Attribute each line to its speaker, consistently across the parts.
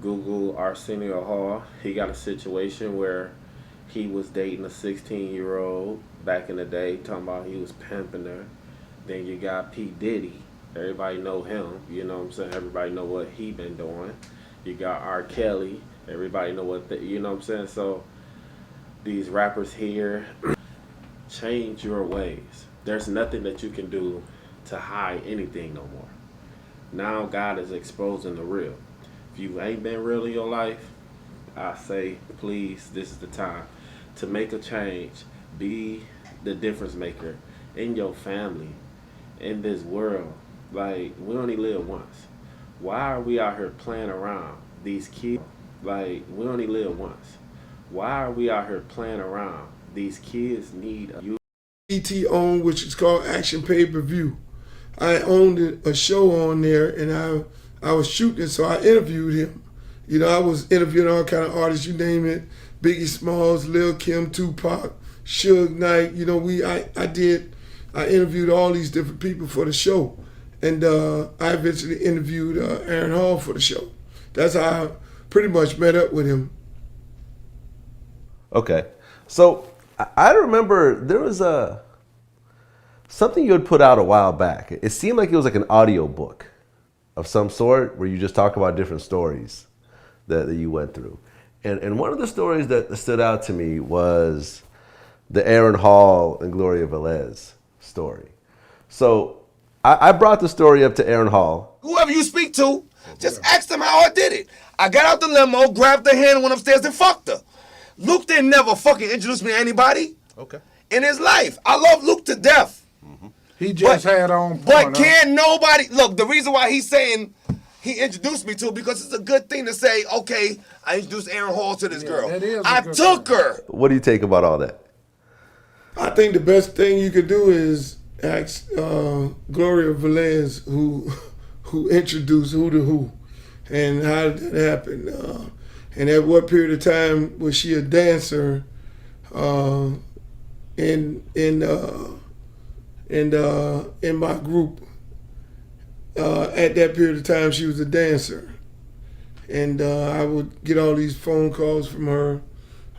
Speaker 1: Google Arsenio Hall, he got a situation where he was dating a 16-year-old back in the day, talking about he was pimping her. Then you got P. Diddy. Everybody know him. You know what I'm saying? Everybody know what he been doing. You got R. Kelly. Everybody know you know what I'm saying? So these rappers here, change your ways. There's nothing that you can do to hide anything no more. Now God is exposing the real. If you ain't been real in your life, I say, please, this is the time to make a change. Be the difference maker in your family, in this world. Like, we only live once. Why are we out here playing around? These kids, like, we only live once. Why are we out here playing around? These kids need a
Speaker 2: ET owned, which is called Action Pay-Per-View. I owned a show on there, and I was shooting, so I interviewed him. You know, I was interviewing all kind of artists, you name it, Biggie Smalls, Lil Kim, Tupac, Suge Knight. You know, I interviewed all these different people for the show, and I eventually interviewed Aaron Hall for the show. That's how I pretty much met up with him.
Speaker 3: Okay, so I remember there was something you had put out a while back. It seemed like it was like an audio book of some sort where you just talk about different stories that you went through. And one of the stories that stood out to me was the Aaron Hall and Gloria Velez story. So I brought the story up to Aaron Hall.
Speaker 4: Whoever you speak to, just ask them how I did it. I got out the limo, grabbed her hand, and went upstairs and fucked her. Luke didn't never fucking introduce me to anybody in his life. I love Luke to death.
Speaker 5: He just had on porn.
Speaker 4: But can't nobody... Look, the reason why he's saying he introduced me to it, because it's a good thing to say, okay, I introduced Aaron Hall to this girl. I took her.
Speaker 3: What do you take about all that?
Speaker 2: I think the best thing you could do is ask Gloria Velez who introduced who to who, and how did that happen, and at what period of time was she a dancer in my group. At that period of time, she was a dancer, and I would get all these phone calls from her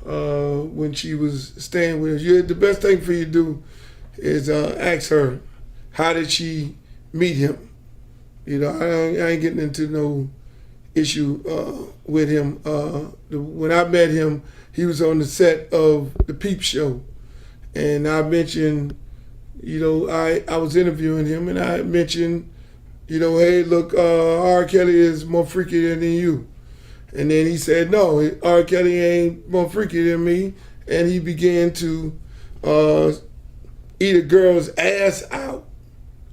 Speaker 2: when she was staying with us. The best thing for you to do is ask her, how did she meet him? You know, I ain't getting into no issue with him. When I met him, he was on the set of the Peep Show, and I mentioned, you know, I was interviewing him, and I mentioned, you know, hey, look, R. Kelly is more freakier than you. And then he said, no, R. Kelly ain't more freaky than me. And he began to eat a girl's ass out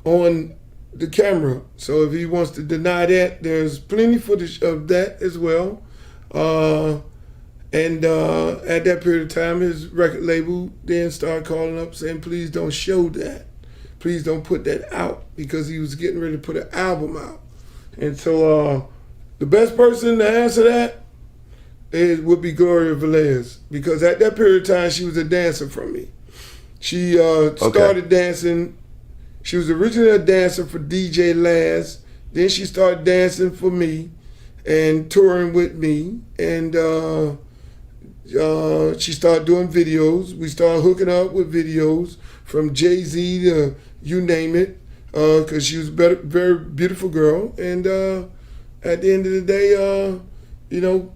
Speaker 2: on the camera. So if he wants to deny that, there's plenty footage of that as well. And at that period of time, his record label then started calling up saying, please don't show that. Please don't put that out, because he was getting ready to put an album out. And so the best person to answer that would be Gloria Velez, because at that period of time, she was a dancer for me. She started dancing. She was originally a dancer for DJ Laz. Then she started dancing for me and touring with me. And she started doing videos. We started hooking up with videos from Jay-Z to you name it, because she was a very beautiful girl. And at the end of the day, you know,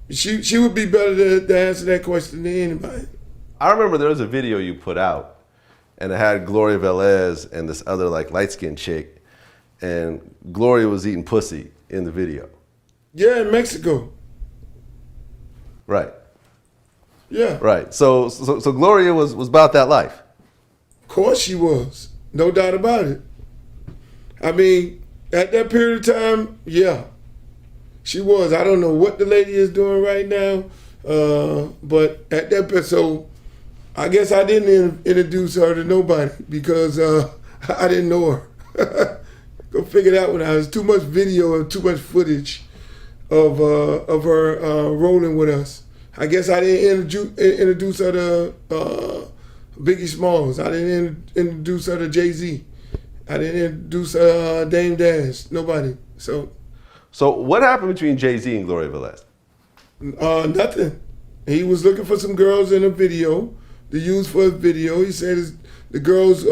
Speaker 2: she would be better to answer that question than anybody.
Speaker 3: I remember there was a video you put out, and it had Gloria Velez and this other like light-skinned chick, and Gloria was eating pussy in the video.
Speaker 2: Yeah, in Mexico.
Speaker 3: Right.
Speaker 2: Yeah.
Speaker 3: Right. So Gloria was about that life.
Speaker 2: Of course she was. No doubt about it. I mean, at that period of time, yeah, she was. I don't know what the lady is doing right now, but at that, so I guess I didn't introduce her to nobody, because I didn't know her. Go figure that one out. There's too much video and too much footage of her rolling with us. I guess I didn't introduce her to Biggie Smalls. I didn't introduce her to Jay-Z. I didn't introduce Dame Dash. Nobody. So
Speaker 3: So what happened between Jay-Z and Gloria Velez?
Speaker 2: Nothing. He was looking for some girls in a video to use for a video. He said the girls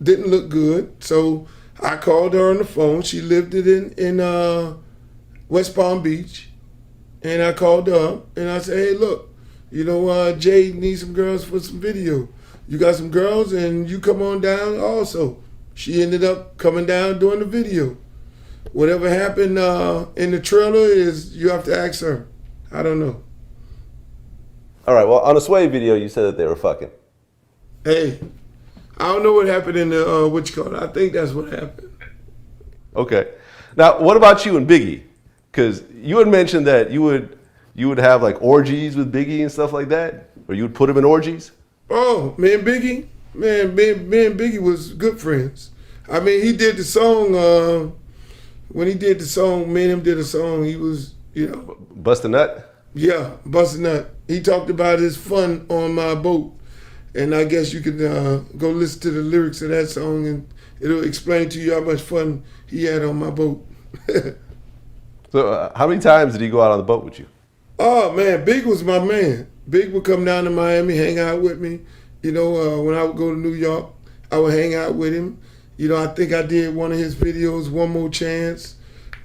Speaker 2: didn't look good, so I called her on the phone. She lived it in West Palm Beach, and I called her up and I said, "Hey, look, Jay needs some girls for some video. You got some girls, and you come on down also." She ended up coming down doing the video. Whatever happened in the trailer is you have to ask her. I don't know.
Speaker 3: All right. Well, on the Sway video, you said that they were fucking.
Speaker 2: Hey, I don't know what happened in the what you call it. I think that's what happened.
Speaker 3: Okay. Now, what about you and Biggie? Because you had mentioned that you would have like orgies with Biggie and stuff like that, or you would put him in orgies.
Speaker 2: Oh, me and Biggie, me and Biggie was good friends. I mean, he did the song. When he did the song, me and him did a song. He was,
Speaker 3: Bust a nut.
Speaker 2: yeah, busting nut. He talked about his fun on my boat, and I guess you can go listen to the lyrics of that song, and it'll explain to you how much fun he had on my boat.
Speaker 3: So, how many times did he go out on the boat with you?
Speaker 2: Oh man, Big was my man. Big would come down to Miami, hang out with me. When I would go to New York, I would hang out with him. I think I did one of his videos, One More Chance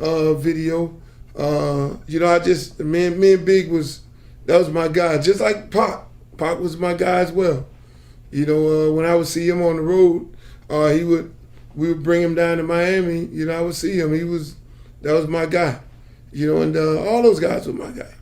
Speaker 2: video. Me and Big that was my guy. Just like Pac. Pac was my guy as well. When I would see him on the road, we would bring him down to Miami. I would see him. That was my guy. And all those guys were my guy.